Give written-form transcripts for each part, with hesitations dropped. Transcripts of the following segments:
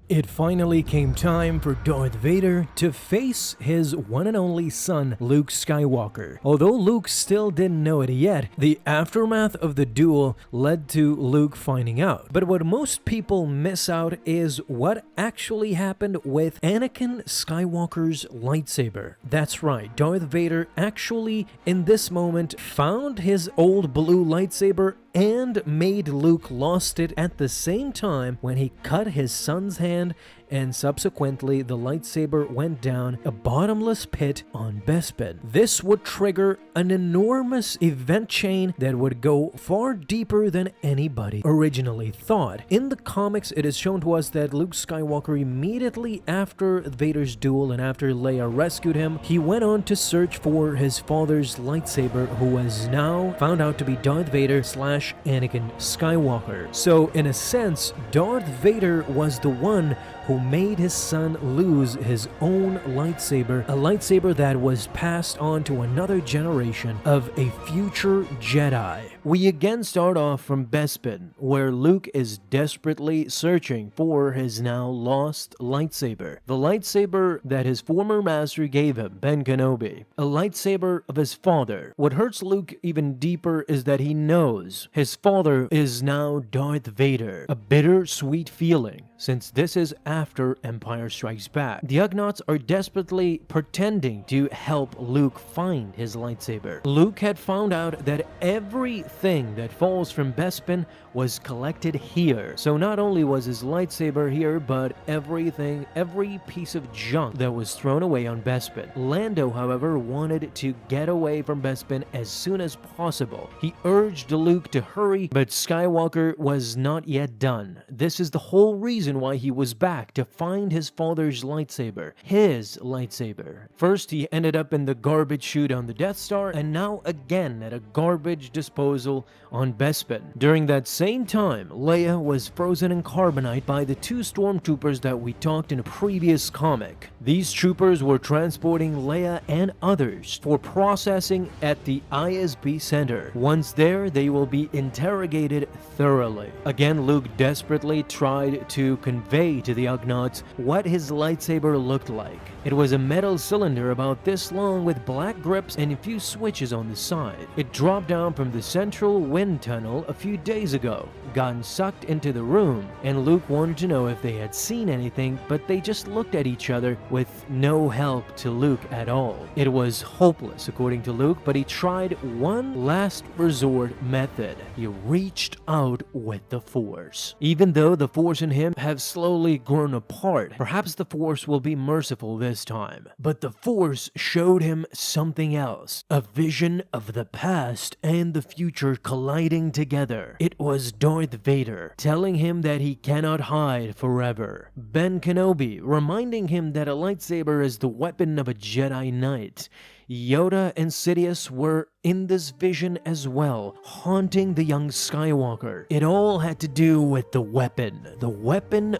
It finally came time for Darth Vader to face his one and only son, Luke Skywalker. Although Luke still didn't know it yet, the aftermath of the duel led to Luke finding out. But what most people miss out is what actually happened with Anakin Skywalker's lightsaber. That's right, Darth Vader actually, in this moment, found his old blue lightsaber and made Luke lost it at the same time when he cut his son's hand, and subsequently the lightsaber went down a bottomless pit on Bespin. This would trigger an enormous event chain that would go far deeper than anybody originally thought. In the comics, it is shown to us that Luke Skywalker, immediately after Vader's duel and after Leia rescued him, he went on to search for his father's lightsaber, who was now found out to be Darth Vader / Anakin Skywalker. So in a sense, Darth Vader was the one who made his son lose his own lightsaber, a lightsaber that was passed on to another generation of a future Jedi. We again start off from Bespin, where Luke is desperately searching for his now lost lightsaber. The lightsaber that his former master gave him, Ben Kenobi. A lightsaber of his father. What hurts Luke even deeper is that he knows his father is now Darth Vader. A bittersweet feeling, since this is after Empire Strikes Back. The Ugnaughts are desperately pretending to help Luke find his lightsaber. Luke had found out that everything that falls from Bespin was collected here. So not only was his lightsaber here, but everything, every piece of junk that was thrown away on Bespin. Lando, however, wanted to get away from Bespin as soon as possible. He urged Luke to hurry, but Skywalker was not yet done. This is the whole reason why he was back, to find his father's lightsaber. His lightsaber. First, he ended up in the garbage chute on the Death Star, and now again at a garbage disposal on Bespin. During that same time, Leia was frozen in carbonite by the two stormtroopers that we talked in a previous comic. These troopers were transporting Leia and others for processing at the ISB center. Once there, they will be interrogated thoroughly. Again, Luke desperately tried to convey to the Ugnaughts what his lightsaber looked like. It was a metal cylinder about this long with black grips and a few switches on the side. It dropped down from the central wind tunnel a few days ago, gotten sucked into the room, and Luke wanted to know if they had seen anything, but they just looked at each other with no help to Luke at all. It was hopeless, according to Luke, but he tried one last resort method. He reached out with the Force. Even though the Force and him have slowly grown apart, perhaps the Force will be merciful this time. But the Force showed him something else, a vision of the past and the future colliding together. It was Darth Vader telling him that he cannot hide forever. Ben Kenobi reminding him that a lightsaber is the weapon of a Jedi Knight. Yoda and Sidious were in this vision as well, haunting the young Skywalker. It all had to do with the weapon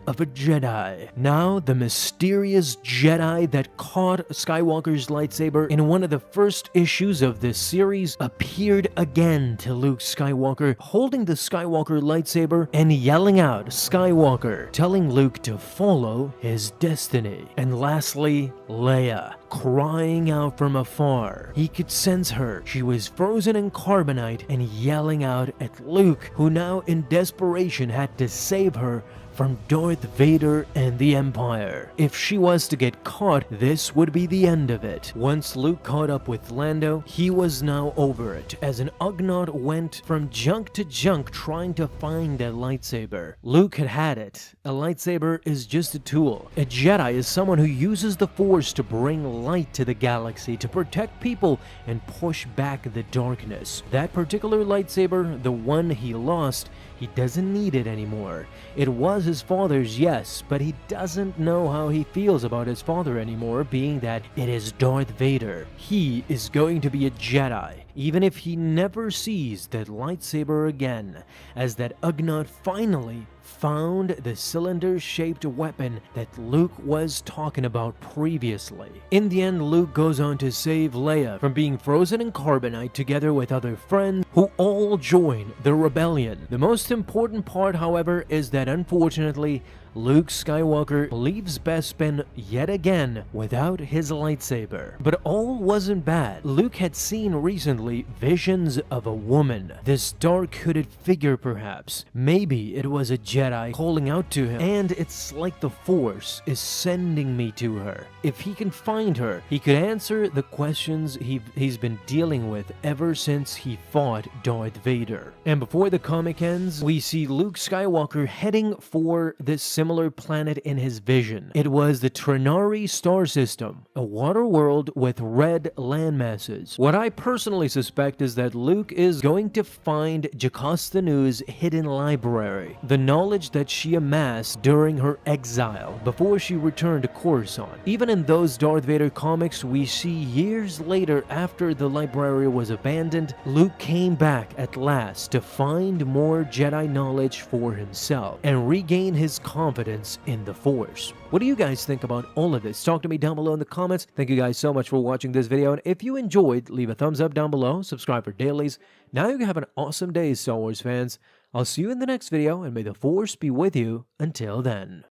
of a Jedi. Now, the mysterious Jedi that caught Skywalker's lightsaber in one of the first issues of this series appeared again to Luke Skywalker, holding the Skywalker lightsaber and yelling out, "Skywalker," telling Luke to follow his destiny. And lastly, Leia, crying out from afar. He could sense her. She was frozen in carbonite and yelling out at Luke, who now in desperation had to save her from Darth Vader and the Empire. If she was to get caught, this would be the end of it. Once Luke caught up with Lando, he was now over it, as an Ugnaught went from junk to junk trying to find that lightsaber. Luke had it. A lightsaber is just a tool. A Jedi is someone who uses the Force to bring light to the galaxy, to protect people and push back the darkness. That particular lightsaber, the one he lost, he doesn't need it anymore. It was his father's, yes, but he doesn't know how he feels about his father anymore, being that it is Darth Vader. He is going to be a Jedi, even if he never sees that lightsaber again, as that Ugnaught finally found the cylinder-shaped weapon that Luke was talking about previously. In the end, Luke goes on to save Leia from being frozen in carbonite together with other friends who all join the rebellion. The most important part, however, is that unfortunately, Luke Skywalker leaves Bespin yet again without his lightsaber. But all wasn't bad. Luke had seen recently visions of a woman, this dark-hooded figure perhaps. Maybe it was a Jedi calling out to him, and it's like the Force is sending me to her. If he can find her, he could answer the questions he's been dealing with ever since he fought Darth Vader. And before the comic ends, we see Luke Skywalker heading for this similar planet in his vision. It was the Trinari star system, a water world with red landmasses. What I personally suspect is that Luke is going to find Jocasta Nu's hidden library, the knowledge that she amassed during her exile before she returned to Coruscant. Even in those Darth Vader comics we see years later, after the library was abandoned, Luke came back at last to find more Jedi knowledge for himself and regain his confidence in the Force. What do you guys think about all of this? Talk to me down below in the comments. Thank you guys so much for watching this video, and if you enjoyed, leave a thumbs up down below, subscribe for dailies. Now you can have an awesome day, Star Wars fans. I'll see you in the next video, and may the Force be with you until then.